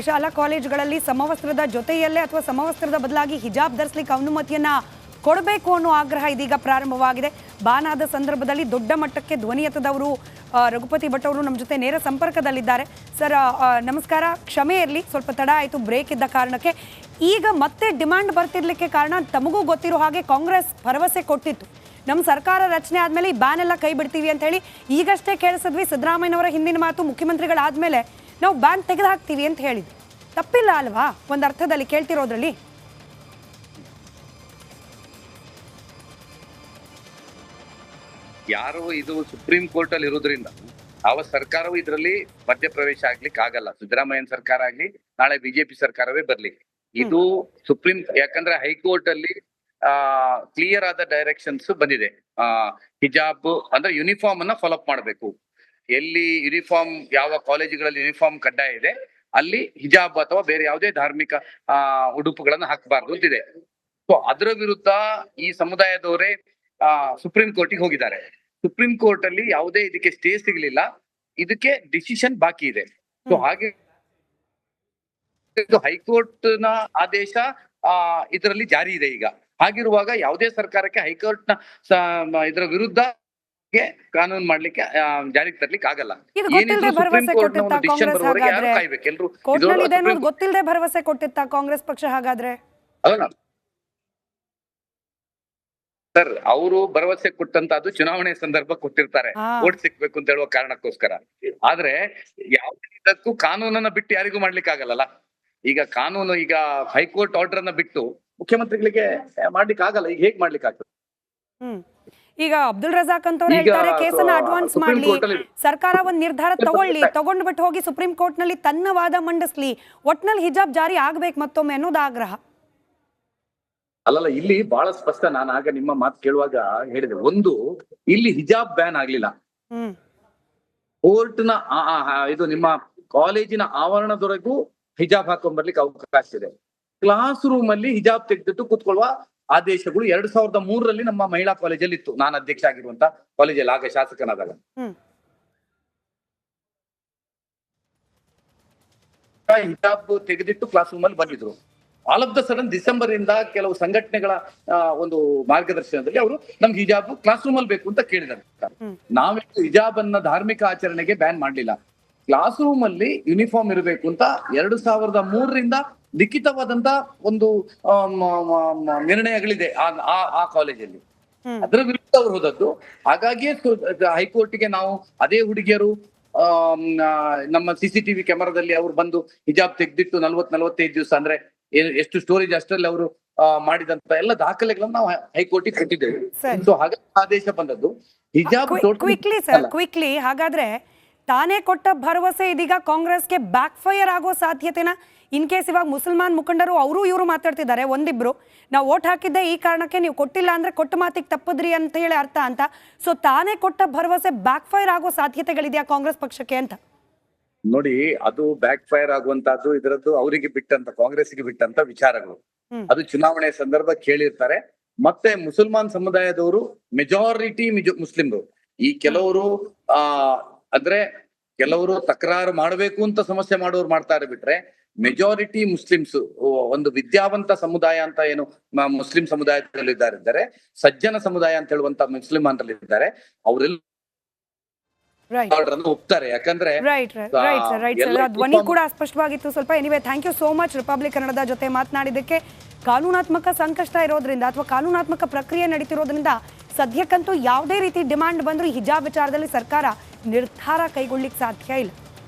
ಶಾಲಾ ಕಾಲೇಜುಗಳಲ್ಲಿ ಸಮವಸ್ತ್ರದ ಜೊತೆಯಲ್ಲೇ ಅಥವಾ ಸಮವಸ್ತ್ರದ ಬದಲಾಗಿ ಹಿಜಾಬ್ ಧರಿಸಲಿಕ್ಕೆ ಅನುಮತಿಯನ್ನ ಕೊಡಬೇಕು ಅನ್ನೋ ಆಗ್ರಹ ಇದೀಗ ಪ್ರಾರಂಭವಾಗಿದೆ. ಬಾನಾದ ಸಂದರ್ಭದಲ್ಲಿ ದೊಡ್ಡ ಮಟ್ಟಕ್ಕೆ ಧ್ವನಿ ಎತ್ತದವರು ರಘುಪತಿ ಭಟ್ ಅವರು ನಮ್ಮ ಜೊತೆ ನೇರ ಸಂಪರ್ಕದಲ್ಲಿದ್ದಾರೆ. ಸರ್ ನಮಸ್ಕಾರ, ಕ್ಷಮೆ ಇರಲಿ, ಸ್ವಲ್ಪ ತಡ ಆಯಿತು ಬ್ರೇಕ್ ಇದ್ದ ಕಾರಣಕ್ಕೆ. ಈಗ ಮತ್ತೆ ಡಿಮಾಂಡ್ ಬರ್ತಿರ್ಲಿಕ್ಕೆ ಕಾರಣ ತಮಗೂ ಗೊತ್ತಿರೋ ಹಾಗೆ ಕಾಂಗ್ರೆಸ್ ಭರವಸೆ ಕೊಟ್ಟಿತ್ತು, ನಮ್ಮ ಸರ್ಕಾರ ರಚನೆ ಆದಮೇಲೆ ಈ ಬ್ಯಾನ್ ಎಲ್ಲ ಕೈ ಬಿಡ್ತೀವಿ ಅಂತ ಹೇಳಿ. ಈಗಷ್ಟೇ ಕೇಳಿಸಿದ್ವಿ ಸಿದ್ದರಾಮಯ್ಯನವರ ಹಿಂದಿನ ಮಾತು, ಮುಖ್ಯಮಂತ್ರಿಗಳಾದ್ಮೇಲೆ ನಾವು ಬ್ಯಾನ್ ತೆಗೆದು ಹಾಕ್ತೀವಿ ಅಂತ ಹೇಳಿದ್ವಿ. ತಪ್ಪಿಲ್ಲ ಅಲ್ವಾ ಒಂದು ಅರ್ಥದಲ್ಲಿ ಕೇಳ್ತಿರೋದ್ರಲ್ಲಿ? ಯಾರು ಇದು ಸುಪ್ರೀಂ ಕೋರ್ಟ್ ಅಲ್ಲಿ ಇರೋದ್ರಿಂದ ಯಾವ ಸರ್ಕಾರವೂ ಇದರಲ್ಲಿ ಮಧ್ಯಪ್ರವೇಶ ಆಗ್ಲಿಕ್ಕೆ ಆಗಲ್ಲ. ಸಿದ್ದರಾಮಯ್ಯನ ಸರ್ಕಾರ ಆಗ್ಲಿ, ನಾಳೆ ಬಿಜೆಪಿ ಸರ್ಕಾರವೇ ಬರ್ಲಿ, ಇದು ಸುಪ್ರೀಂ, ಯಾಕಂದ್ರೆ ಹೈಕೋರ್ಟ್ ಅಲ್ಲಿ ಕ್ಲಿಯರ್ ಆದ ಡೈರೆಕ್ಷನ್ಸ್ ಬಂದಿದೆ. ಹಿಜಾಬ್ ಅಂದ್ರೆ ಯೂನಿಫಾರ್ಮ್ ಅನ್ನ ಫಾಲೋ ಅಪ್ ಮಾಡಬೇಕು. ಎಲ್ಲಿ ಯೂನಿಫಾರ್ಮ್, ಯಾವ ಕಾಲೇಜುಗಳಲ್ಲಿ ಯೂನಿಫಾರ್ಮ್ ಕಡ್ಡಾಯ ಇದೆ ಅಲ್ಲಿ ಹಿಜಾಬ್ ಅಥವಾ ಬೇರೆ ಯಾವುದೇ ಧಾರ್ಮಿಕ ಉಡುಪುಗಳನ್ನು ಹಾಕಬಾರ್ದು ಅಂತಿದೆ. ಸೊ ಅದರ ವಿರುದ್ಧ ಈ ಸಮುದಾಯದವರೇ ಸುಪ್ರೀಂ ಕೋರ್ಟಿಗೆ ಹೋಗಿದ್ದಾರೆ. ಸುಪ್ರೀಂ ಕೋರ್ಟ್ ಅಲ್ಲಿ ಯಾವುದೇ ಇದಕ್ಕೆ ಸ್ಟೇ ಸಿಗ್ಲಿಲ್ಲ, ಇದಕ್ಕೆ ಡಿಸಿಷನ್ ಬಾಕಿ ಇದೆ. ಸೊ ಹಾಗೆ ಹೈಕೋರ್ಟ್ ನ ಆದೇಶ ಇದರಲ್ಲಿ ಜಾರಿ ಇದೆ ಈಗ. ಹಾಗಿರುವಾಗ ಯಾವುದೇ ಸರ್ಕಾರಕ್ಕೆ ಹೈಕೋರ್ಟ್ ನ ಇದರ ವಿರುದ್ಧ ಕಾನೂನು ಮಾಡ್ಲಿಕ್ಕೆ ಜಾರಿಗೆ ತರ್ಲಿಕ್ಕೆ ಆಗಲ್ಲ. ಗೊತ್ತಿಲ್ಲದೆ ಭರವಸೆ ಕೊಟ್ಟಿತ್ತ ಕಾಂಗ್ರೆಸ್ ಪಕ್ಷ ಹಾಗಾದ್ರೆ? ಅಲ್ಲ ಸರ್, ಅವರು ಭರವಸೆ ಕೊಟ್ಟಂತದ್ದು ಚುನಾವಣೆ ಸಂದರ್ಭ ಕೊಟ್ಟಿರ್ತಾರೆ, ಓಟ್ ಸಿಕ್ಬೇಕು ಅಂತ ಹೇಳುವ ಕಾರಣಕ್ಕೋಸ್ಕರ. ಆದ್ರೆ ಯಾವುದೇ ಇದಕ್ಕೂ ಕಾನೂನನ್ನ ಬಿಟ್ಟು ಯಾರಿಗೂ ಮಾಡ್ಲಿಕ್ಕೆ ಆಗಲ್ಲ. ಈಗ ಕಾನೂನು, ಈಗ ಹೈಕೋರ್ಟ್ ಆರ್ಡರ್ ಅನ್ನ ಬಿಟ್ಟು ಮುಖ್ಯಮಂತ್ರಿಗಳಿಗೆ ಮಾಡ್ಲಿಕ್ಕೆ ಆಗಲ್ಲ. ಈಗ ಹೇಗ್ ಮಾಡ್ಲಿಕ್ಕೆ ಆಗ್ತದೆ? ಈಗ ಅಬ್ದುಲ್ ರಜಾಕ್ ಅಂತ ಹೇಳ್ತಾರೆ ಕೇಸನ್ನ ಅಡ್ವಾನ್ಸ್ ಮಾಡ್ಲಿ, ಸರ್ಕಾರ ಒಂದ್ ನಿರ್ಧಾರ ತಗೊಂಡ್ಬಿಟ್ಟು ಹೋಗಿ ಸುಪ್ರೀಂ ಕೋರ್ಟ್ ನಲ್ಲಿ ತನ್ನ ವಾದ ಮಂಡಿಸ್ಲಿ, ಒಟ್ನಲ್ಲಿ ಹಿಜಾಬ್ ಜಾರಿ ಆಗ್ಬೇಕು ಮತ್ತೊಮ್ಮೆ ಅನ್ನೋದು ಆಗ್ರಹ. ಅಲ್ಲಲ್ಲ, ಇಲ್ಲಿ ಬಹಳ ಸ್ಪಷ್ಟ. ನಾನು ಆಗ ನಿಮ್ಮ ಮಾತು ಕೇಳುವಾಗ ಹೇಳಿದೆ, ಒಂದು, ಇಲ್ಲಿ ಹಿಜಾಬ್ ಬ್ಯಾನ್ ಆಗ್ಲಿಲ್ಲ. ಕೋರ್ಟ್ ನ ಇದು ನಿಮ್ಮ ಕಾಲೇಜಿನ ಆವರಣದವರೆಗೂ ಹಿಜಾಬ್ ಹಾಕೊಂಡ್ ಬರ್ಲಿಕ್ಕೆ ಅವಕಾಶ ಇದೆ. ಕ್ಲಾಸ್ ರೂಮ್ ಅಲ್ಲಿ ಹಿಜಾಬ್ ತೆಗೆದಿಟ್ಟು ಕೂತ್ಕೊಳ್ಳುವ ಆದೇಶಗಳು 2003ರಲ್ಲಿ ನಮ್ಮ ಮಹಿಳಾ ಕಾಲೇಜಲ್ಲಿ ಇತ್ತು. ನಾನು ಅಧ್ಯಕ್ಷ ಆಗಿರುವಂತ ಕಾಲೇಜಲ್ಲಿ ಆಗ ಶಾಸಕನಾದಾಗ ಹಿಜಾಬ್ ತೆಗೆದಿಟ್ಟು ಕ್ಲಾಸ್ ರೂಮ್ ಅಲ್ಲಿ ಬಂದಿದ್ರು. All of the sudden December ಇಂದ ಕೆಲವು ಸಂಘಟನೆಗಳ ಒಂದು ಮಾರ್ಗದರ್ಶನದಲ್ಲಿ ಅವರು ನಮ್ಗೆ ಹಿಜಾಬ್ ಕ್ಲಾಸ್ ರೂಮ್ ಅಲ್ಲಿ ಬೇಕು ಅಂತ ಕೇಳಿದ್ದಾರೆ. ನಾವೇ ಹಿಜಾಬ್ ಅನ್ನ ಧಾರ್ಮಿಕ ಆಚರಣೆಗೆ ಬ್ಯಾನ್ ಮಾಡ್ಲಿಲ್ಲ. ಕ್ಲಾಸ್ ರೂಮ್ ಅಲ್ಲಿ ಯೂನಿಫಾರ್ಮ್ ಇರಬೇಕು ಅಂತ 2003ರಿಂದ ಲಿಖಿತವಾದಂತ ಒಂದು ನಿರ್ಣಯಗಳಿದೆ ಆ ಕಾಲೇಜಲ್ಲಿ. ಅದರ ವಿರುದ್ಧ ಅವರು ಹೋದದ್ದು. ಹಾಗಾಗಿ ಹೈಕೋರ್ಟ್ಗೆ ನಾವು ಅದೇ ಹುಡುಗಿಯರು ನಮ್ಮ CCTV ಕ್ಯಾಮರಾದಲ್ಲಿ ಅವ್ರು ಬಂದು ಹಿಜಾಬ್ ತೆಗೆದಿಟ್ಟು 40-45 ದಿವಸ, ಅಂದ್ರೆ ಎಷ್ಟು ಸ್ಟೋರೇಜ್ ಅಷ್ಟರಲ್ಲಿ ಅವರು ಮಾಡಿದಂತ ಎಲ್ಲ ದಾಖಲೆಗಳನ್ನು ನಾವು ಹೈಕೋರ್ಟಿಗೆ ಕೊಟ್ಟಿದ್ದೇವೆ. ಸೊ ಹಾಗಾಗಿ ಆದೇಶ ಬಂದದ್ದು ಹಿಜಾಬ್ ಕ್ವಿಕ್ಲಿ. ಹಾಗಾದ್ರೆ ತಾನೇ ಕೊಟ್ಟ ಭರವಸೆ ಇದೀಗ ಕಾಂಗ್ರೆಸ್ಗೆ ಬ್ಯಾಕ್ ಫೈರ್ ಆಗೋ ಸಾಧ್ಯತೆನಾ? ಇನ್ ಕೇಸ್ ಇವಾಗ ಮುಸಲ್ಮಾನ್ ಮುಖಂಡರು ಅವರು ಇವರು ಮಾತಾಡ್ತಿದ್ದಾರೆ, ಒಂದಿಬ್ರು ನಾವು ಓಟ್ ಹಾಕಿದ್ದೆ ಈ ಕಾರಣಕ್ಕೆ, ನೀವು ಕೊಟ್ಟಿಲ್ಲ ಅಂದ್ರೆ ಕೊಟ್ಟ ಮಾತಿಗೆ ತಪ್ಪದ್ರಿ ಅಂತ ಹೇಳಿ ಅರ್ಥ ಅಂತ. ಸೊ ತಾನೇ ಕೊಟ್ಟ ಭರವಸೆ ಬ್ಯಾಕ್ ಫೈರ್ ಆಗೋ ಸಾಧ್ಯತೆಗಳಿದೆಯಾ ಕಾಂಗ್ರೆಸ್ ಪಕ್ಷಕ್ಕೆ ಅಂತ? ನೋಡಿ, ಅದು ಬ್ಯಾಕ್ ಫೈರ್ ಆಗುವಂತದ್ದು ಇದರದ್ದು ಅವರಿಗೆ ಬಿಟ್ಟಂತ, ಕಾಂಗ್ರೆಸ್ಗೆ ಬಿಟ್ಟಂತ ವಿಚಾರಗಳು. ಅದು ಚುನಾವಣೆ ಸಂದರ್ಭ ಕೇಳಿರ್ತಾರೆ. ಮತ್ತೆ ಮುಸಲ್ಮಾನ್ ಸಮುದಾಯದವರು ಮೆಜಾರಿಟಿ ಮುಸ್ಲಿಮ್ರು. ಈ ಕೆಲವರು ಅಂದ್ರೆ ಕೆಲವರು ತಕರಾರು ಮಾಡಬೇಕು ಅಂತ ಸಮಸ್ಯೆ ಮಾಡೋರು ಮಾಡ್ತಾರೆ ಬಿಟ್ರೆ, ಮೆಜಾರಿಟಿ ಮುಸ್ಲಿಮ್ಸ್, ಒಂದು ವಿದ್ಯಾವಂತ ಸಮುದಾಯ ಅಂತ ಏನು ಮುಸ್ಲಿಂ ಸಮುದಾಯದಲ್ಲಿ ಇದ್ದಾರೆ, ಸಜ್ಜನ ಸಮುದಾಯ ಅಂತ ಹೇಳುವಂತ ಮುಸ್ಲಿಮಾನರಲ್ಲಿದ್ದಾರೆ, ಅವರೆಲ್ಲ ಒಪ್ತಾರೆ. ಯಾಕಂದ್ರೆ ಧ್ವನಿ ಕೂಡ ಸ್ಪಷ್ಟವಾಗಿತ್ತು ಸ್ವಲ್ಪ. Anyway, thank you so much republic ಕನ್ನಡದ ಜೊತೆ ಮಾತನಾಡಿದ್ದಕ್ಕೆ. ಕಾನೂನಾತ್ಮಕ ಸಂಕಷ್ಟ ಇರೋದ್ರಿಂದ ಅಥವಾ ಕಾನೂನಾತ್ಮಕ ಪ್ರಕ್ರಿಯೆ ನಡೀತಿರೋದ್ರಿಂದ ಸದ್ಯಕ್ಕಂತೂ ಯಾವುದೇ ರೀತಿ ಡಿಮಾಂಡ್ ಬಂದರೂ ಹಿಜಾಬ್ ವಿಚಾರದಲ್ಲಿ ಸರ್ಕಾರ ನಿರ್ಧಾರ ಕೈಗೊಳ್ಳಿಕ್ಕೆ ಸಾಧ್ಯ ಇಲ್ಲ.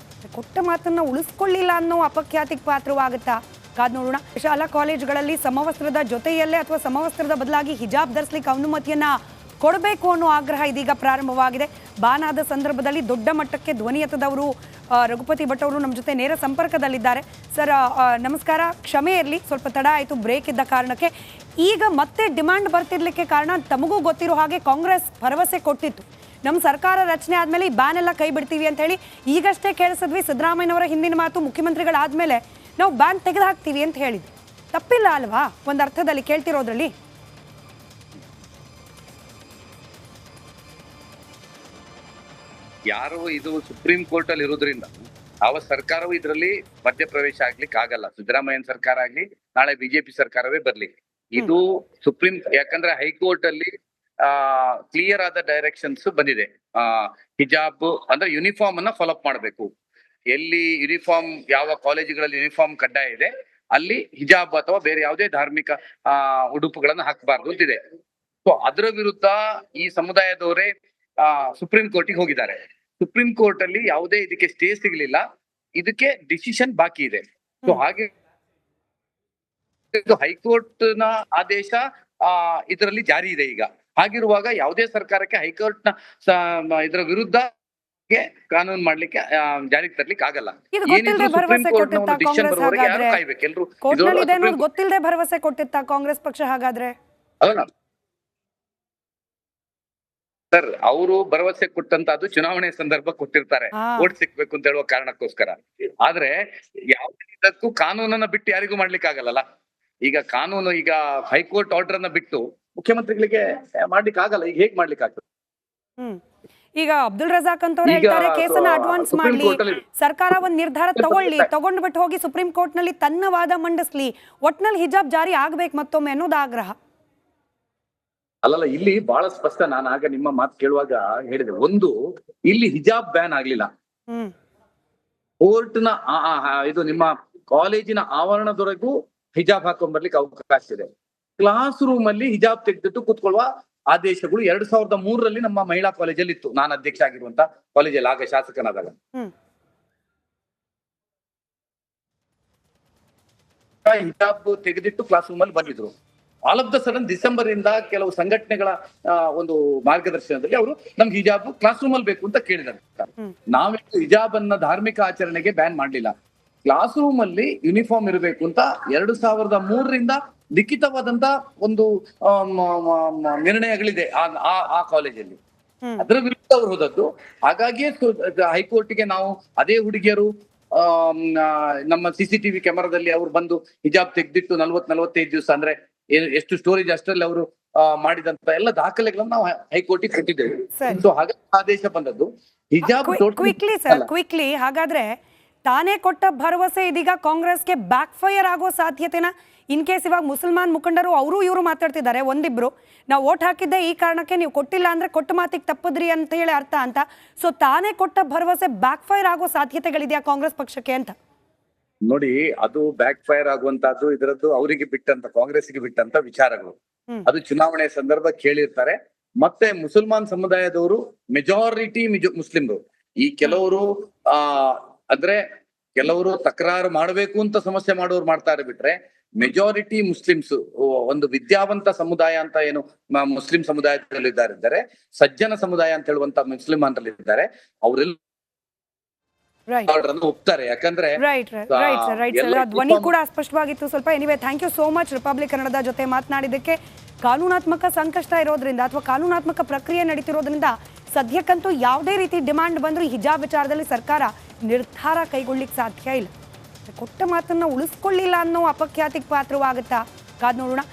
ಕೊಟ್ಟ ಮಾತನ್ನ ಉಳಿಸ್ಕೊಳ್ಳಿಲ್ಲ ಅನ್ನೋ ಅಪಖ್ಯಾತಿಗೆ ಪಾತ್ರವಾಗುತ್ತಾ? ಕಾದ್ ನೋಡೋಣ. ಶಾಲಾ ಕಾಲೇಜುಗಳಲ್ಲಿ ಸಮವಸ್ತ್ರದ ಜೊತೆಯಲ್ಲೇ ಅಥವಾ ಸಮವಸ್ತ್ರದ ಬದಲಾಗಿ ಹಿಜಾಬ್ ಧರಿಸಲಿಕ್ಕೆ ಅನುಮತಿಯನ್ನ ಕೊಡಬೇಕು ಅನ್ನೋ ಆಗ್ರಹ ಇದೀಗ ಪ್ರಾರಂಭವಾಗಿದೆ. ಬಾನಾದ ಸಂದರ್ಭದಲ್ಲಿ ದೊಡ್ಡ ಮಟ್ಟಕ್ಕೆ ಧ್ವನಿ ಎತ್ತದವರು ರಘುಪತಿ ಭಟ್ ಅವರು ನಮ್ಮ ಜೊತೆ ನೇರ ಸಂಪರ್ಕದಲ್ಲಿದ್ದಾರೆ. ಸರ್ ನಮಸ್ಕಾರ, ಕ್ಷಮೆ ಇರಲಿ, ಸ್ವಲ್ಪ ತಡ ಆಯಿತು ಬ್ರೇಕ್ ಇದ್ದ ಕಾರಣಕ್ಕೆ. ಈಗ ಮತ್ತೆ ಡಿಮಾಂಡ್ ಬರ್ತಿರ್ಲಿಕ್ಕೆ ಕಾರಣ ತಮಗೂ ಗೊತ್ತಿರೋ ಹಾಗೆ ಕಾಂಗ್ರೆಸ್ ಭರವಸೆ ಕೊಟ್ಟಿತ್ತು, ನಮ್ಮ ಸರ್ಕಾರ ರಚನೆ ಆದಮೇಲೆ ಈ ಬ್ಯಾನ್ ಎಲ್ಲ ಕೈ ಬಿಡ್ತೀವಿ ಅಂತ ಹೇಳಿ. ಈಗಷ್ಟೇ ಕೇಳಿಸಿದ್ವಿ ಸಿದ್ದರಾಮಯ್ಯನವರ ಹಿಂದಿನ ಮಾತು, ಮುಖ್ಯಮಂತ್ರಿಗಳಾದ್ಮೇಲೆ ನಾವು ಬ್ಯಾನ್ ತೆಗೆದು ಹಾಕ್ತೀವಿ ಅಂತ ಹೇಳಿದ್ವಿ. ತಪ್ಪಿಲ್ಲ ಅಲ್ವಾ ಒಂದು ಅರ್ಥದಲ್ಲಿ ಕೇಳ್ತಿರೋದ್ರಲ್ಲಿ? ಯಾರು ಇದು ಸುಪ್ರೀಂ ಕೋರ್ಟ್ ಅಲ್ಲಿ ಇರೋದ್ರಿಂದ ಯಾವ ಸರ್ಕಾರವೂ ಇದರಲ್ಲಿ ಮಧ್ಯಪ್ರವೇಶ ಆಗ್ಲಿಕ್ಕೆ ಆಗಲ್ಲ. ಸಿದ್ದರಾಮಯ್ಯನ ಸರ್ಕಾರ ಆಗ್ಲಿ, ನಾಳೆ ಬಿಜೆಪಿ ಸರ್ಕಾರವೇ ಬರ್ಲಿ. ಇದು ಸುಪ್ರೀಂ, ಯಾಕಂದ್ರೆ ಹೈಕೋರ್ಟ್ ಅಲ್ಲಿ ಕ್ಲಿಯರ್ ಆದ ಡೈರೆಕ್ಷನ್ಸ್ ಬಂದಿದೆ. ಹಿಜಾಬ್ ಅಂದ್ರೆ ಯೂನಿಫಾರ್ಮ್ ಅನ್ನ ಫಾಲೋ ಅಪ್ ಮಾಡಬೇಕು. ಎಲ್ಲಿ ಯೂನಿಫಾರ್ಮ್, ಯಾವ ಕಾಲೇಜುಗಳಲ್ಲಿ ಯೂನಿಫಾರ್ಮ್ ಕಡ್ಡಾಯ ಇದೆ ಅಲ್ಲಿ ಹಿಜಾಬ್ ಅಥವಾ ಬೇರೆ ಯಾವುದೇ ಧಾರ್ಮಿಕ ಉಡುಪುಗಳನ್ನು ಹಾಕಬಾರ್ದು ಅಂತಿದೆ. ಸೊ ಅದರ ವಿರುದ್ಧ ಈ ಸಮುದಾಯದವರೇ ಸುಪ್ರೀಂ ಕೋರ್ಟಿಗೆ ಹೋಗಿದ್ದಾರೆ. ಸುಪ್ರೀಂ ಕೋರ್ಟ್ ಅಲ್ಲಿ ಯಾವುದೇ ಇದಕ್ಕೆ ಸ್ಟೇ ಸಿಗ್ಲಿಲ್ಲ, ಇದಕ್ಕೆ ಡಿಸಿಷನ್ ಬಾಕಿ ಇದೆ. ಸೊ ಹಾಗೆ ಹೈಕೋರ್ಟ್ ನ ಆದೇಶ ಇದರಲ್ಲಿ ಜಾರಿ ಇದೆ ಈಗ. ಹಾಗಿರುವಾಗ ಯಾವುದೇ ಸರ್ಕಾರಕ್ಕೆ ಹೈಕೋರ್ಟ್ ನ ಇದರ ವಿರುದ್ಧ ಕಾನೂನು ಮಾಡ್ಲಿಕ್ಕೆ ಜಾರಿಗೆ ತರ್ಲಿಕ್ಕೆ ಆಗಲ್ಲ. ಗೊತ್ತಿಲ್ಲದೆ ಭರವಸೆ ಕೊಟ್ಟಿತ್ತ ಕಾಂಗ್ರೆಸ್ ಪಕ್ಷ ಹಾಗಾದ್ರೆ? ಅಲ್ಲ ಸರ್, ಅವರು ಭರವಸೆ ಕೊಟ್ಟಂತದ್ದು ಚುನಾವಣೆ ಸಂದರ್ಭ ಕೊಟ್ಟಿರ್ತಾರೆ, ಓಟ್ ಸಿಕ್ಬೇಕು ಅಂತ ಹೇಳುವ ಕಾರಣಕ್ಕೋಸ್ಕರ. ಆದ್ರೆ ಯಾವುದಕ್ಕೂ ಕಾನೂನನ್ನ ಬಿಟ್ಟು ಯಾರಿಗೂ ಮಾಡ್ಲಿಕ್ಕೆ ಆಗಲ್ಲ. ಈಗ ಕಾನೂನು, ಈಗ ಹೈಕೋರ್ಟ್ ಆರ್ಡರ್ ಅನ್ನ ಬಿಟ್ಟು ಮುಖ್ಯಮಂತ್ರಿಗಳಿಗೆ ಮಾಡ್ಲಿಕ್ಕೆ ಆಗಲ್ಲ. ಈಗ ಹೇಗ್ ಮಾಡ್ಲಿಕ್ಕೆ ಆಗ್ತದೆ? ಈಗ ಅಬ್ದುಲ್ ರಜಾಕ್ ಅಂತ ಹೇಳ್ತಾರೆ ಕೇಸನ್ನ ಅಡ್ವಾನ್ಸ್ ಮಾಡ್ಲಿ, ಸರ್ಕಾರ ಒಂದ್ ನಿರ್ಧಾರ ತಗೊಂಡ್ಬಿಟ್ಟು ಹೋಗಿ ಸುಪ್ರೀಂ ಕೋರ್ಟ್ ನಲ್ಲಿ ತನ್ನ ವಾದ ಮಂಡಿಸ್ಲಿ, ಒಟ್ನಲ್ಲಿ ಹಿಜಾಬ್ ಜಾರಿ ಆಗ್ಬೇಕು ಮತ್ತೊಮ್ಮೆ ಅನ್ನೋದು ಆಗ್ರಹ. ಅಲ್ಲಲ್ಲ, ಇಲ್ಲಿ ಬಹಳ ಸ್ಪಷ್ಟ. ನಾನು ಆಗ ನಿಮ್ಮ ಮಾತು ಕೇಳುವಾಗ ಹೇಳಿದೆ, ಒಂದು, ಇಲ್ಲಿ ಹಿಜಾಬ್ ಬ್ಯಾನ್ ಆಗ್ಲಿಲ್ಲ. ಕೋರ್ಟ್ ನ ಇದು ನಿಮ್ಮ ಕಾಲೇಜಿನ ಆವರಣದವರೆಗೂ ಹಿಜಾಬ್ ಹಾಕೊಂಡ್ ಬರ್ಲಿಕ್ಕೆ ಅವಕಾಶ ಇದೆ. ಕ್ಲಾಸ್ ರೂಮ್ ಅಲ್ಲಿ ಹಿಜಾಬ್ ತೆಗೆದಿಟ್ಟು ಕೂತ್ಕೊಳ್ಳುವ ಆದೇಶಗಳು 2003ರಲ್ಲಿ ನಮ್ಮ ಮಹಿಳಾ ಕಾಲೇಜಲ್ಲಿ ಇತ್ತು. ನಾನು ಅಧ್ಯಕ್ಷ ಆಗಿರುವಂತ ಕಾಲೇಜಲ್ಲಿ ಆಗ ಶಾಸಕನಾದಾಗ ಹಿಜಾಬ್ ತೆಗೆದಿಟ್ಟು ಕ್ಲಾಸ್ ರೂಮ್ ಅಲ್ಲಿ ಬಂದಿದ್ರು. All of the sudden December ಇಂದ ಕೆಲವು ಸಂಘಟನೆಗಳ ಒಂದು ಮಾರ್ಗದರ್ಶನದಲ್ಲಿ ಅವರು ನಮ್ಗೆ ಹಿಜಾಬ್ ಕ್ಲಾಸ್ ರೂಮ್ ಅಲ್ಲಿ ಬೇಕು ಅಂತ ಕೇಳಿದ್ದಾರೆ. ನಾವೇ ಹಿಜಾಬ್ ಅನ್ನ ಧಾರ್ಮಿಕ ಆಚರಣೆಗೆ ಬ್ಯಾನ್ ಮಾಡ್ಲಿಲ್ಲ. ಕ್ಲಾಸ್ ರೂಮ್ ಅಲ್ಲಿ ಯೂನಿಫಾರ್ಮ್ ಇರಬೇಕು ಅಂತ 2003ರಿಂದ ಲಿಖಿತವಾದಂತ ಒಂದು ನಿರ್ಣಯಗಳಿದೆ ಆ ಕಾಲೇಜಲ್ಲಿ. ಅದರ ವಿರುದ್ಧ ಅವರು ಹೋದದ್ದು. ಹಾಗಾಗಿಯೇ ಹೈಕೋರ್ಟ್ಗೆ ನಾವು ಅದೇ ಹುಡುಗಿಯರು ನಮ್ಮ CCTV ಕ್ಯಾಮರಾದಲ್ಲಿ ಅವರು ಬಂದು ಹಿಜಾಬ್ ತೆಗೆದಿಟ್ಟು 40-45 ದಿವಸ ಅಂದ್ರೆ ಎಷ್ಟು ಸ್ಟೋರೇಜ್ ಅಷ್ಟರಲ್ಲಿ ಅವರು ಮಾಡಿದಂತ ಎಲ್ಲ ದಾಖಲೆಗಳನ್ನ ನಾವು ಹೈಕೋರ್ಟಿಗೆ ಕೊಟ್ಟಿದ್ದೇವೆ. ಸೊ ಹಾಗಾಗಿ ಆದೇಶ ಬಂದದ್ದು ಹಿಜಾಬ್ ಕ್ವಿಕ್ಲಿ. ಹಾಗಾದ್ರೆ ತಾನೇ ಕೊಟ್ಟ ಭರವಸೆ ಇದೀಗ ಕಾಂಗ್ರೆಸ್ಗೆ ಬ್ಯಾಕ್ ಫೈರ್ ಆಗೋ ಸಾಧ್ಯತೆನ, ಇನ್ ಕೇಸ್ ಇವಾಗ ಮುಸಲ್ಮಾನ್ ಮುಖಂಡರು ಅವರು ಇವರು ಮಾತಾಡ್ತಿದ್ದಾರೆ, ಒಂದಿಬ್ರು ನಾವು ಓಟ್ ಹಾಕಿದ್ದೆ ಈ ಕಾರಣಕ್ಕೆ, ನೀವು ಕೊಟ್ಟಿಲ್ಲ ಅಂದ್ರೆ ಕೊಟ್ಟ ಮಾತಿಗೆ ತಪ್ಪದ್ರಿ ಅಂತ ಹೇಳಿ ಅರ್ಥ ಅಂತ. ಸೊ ತಾನೇ ಕೊಟ್ಟ ಭರವಸೆ ಬ್ಯಾಕ್ ಫೈರ್ ಆಗೋ ಸಾಧ್ಯತೆಗಳಿದೆಯಾ ಕಾಂಗ್ರೆಸ್ ಪಕ್ಷಕ್ಕೆ ಅಂತ? ನೋಡಿ, ಅದು ಬ್ಯಾಕ್ ಫೈರ್ ಆಗುವಂತದ್ದು ಇದರದ್ದು ಅವರಿಗೆ ಬಿಟ್ಟಂತ, ಕಾಂಗ್ರೆಸ್ಗೆ ಬಿಟ್ಟಂತ ವಿಚಾರಗಳು. ಅದು ಚುನಾವಣೆ ಸಂದರ್ಭ ಕೇಳಿರ್ತಾರೆ. ಮತ್ತೆ ಮುಸಲ್ಮಾನ್ ಸಮುದಾಯದವರು ಮೆಜಾರಿಟಿ ಮುಸ್ಲಿಮ್ರು. ಈ ಕೆಲವರು ಅಂದ್ರೆ ಕೆಲವರು ತಕರಾರು ಮಾಡಬೇಕು ಅಂತ ಸಮಸ್ಯೆ ಮಾಡೋರು ಮಾಡ್ತಾರೆ ಬಿಟ್ರೆ, ಮೆಜಾರಿಟಿ ಮುಸ್ಲಿಮ್ಸ್ ಒಂದು ವಿದ್ಯಾವಂತ ಸಮುದಾಯ ಅಂತ ಏನು ಮುಸ್ಲಿಂ ಸಮುದಾಯದಲ್ಲಿ ಇದ್ದಾರೆ, ಸಜ್ಜನ ಸಮುದಾಯ ಅಂತ ಹೇಳುವಂತ ಮುಸ್ಲಿಮಾನರಲ್ಲಿ ಇದ್ದಾರೆ, ಅವರೆಲ್ಲ ಒಪ್ತಾರೆ. ಯಾಕಂದ್ರೆ ಧ್ವನಿ ಕೂಡ ಸ್ಪಷ್ಟವಾಗಿತ್ತು ಸ್ವಲ್ಪ. Anyway, thank you so much republic ಕನ್ನಡದ ಜೊತೆ ಮಾತನಾಡಿದ್ದಕ್ಕೆ. ಕಾನೂನಾತ್ಮಕ ಸಂಕಷ್ಟ ಇರೋದ್ರಿಂದ ಅಥವಾ ಕಾನೂನಾತ್ಮಕ ಪ್ರಕ್ರಿಯೆ ನಡೀತಿರೋದ್ರಿಂದ ಸದ್ಯಕ್ಕಂತೂ ಯಾವುದೇ ರೀತಿ ಡಿಮಾಂಡ್ ಬಂದರೂ ಹಿಜಾಬ್ ವಿಚಾರದಲ್ಲಿ ಸರ್ಕಾರ ನಿರ್ಧಾರ ಕೈಗೊಳ್ಳಿಕ್ಕೆ ಸಾಧ್ಯ ಇಲ್ಲ. ಕೊಟ್ಟ ಮಾತನ್ನ ಉಳಿಸ್ಕೊಳ್ಳಿಲ್ಲ ಅನ್ನೋ ಅಪಖ್ಯಾತಿಗೆ ಪಾತ್ರವಾಗುತ್ತಾ ಕಾದ್ ನೋಡೋಣ.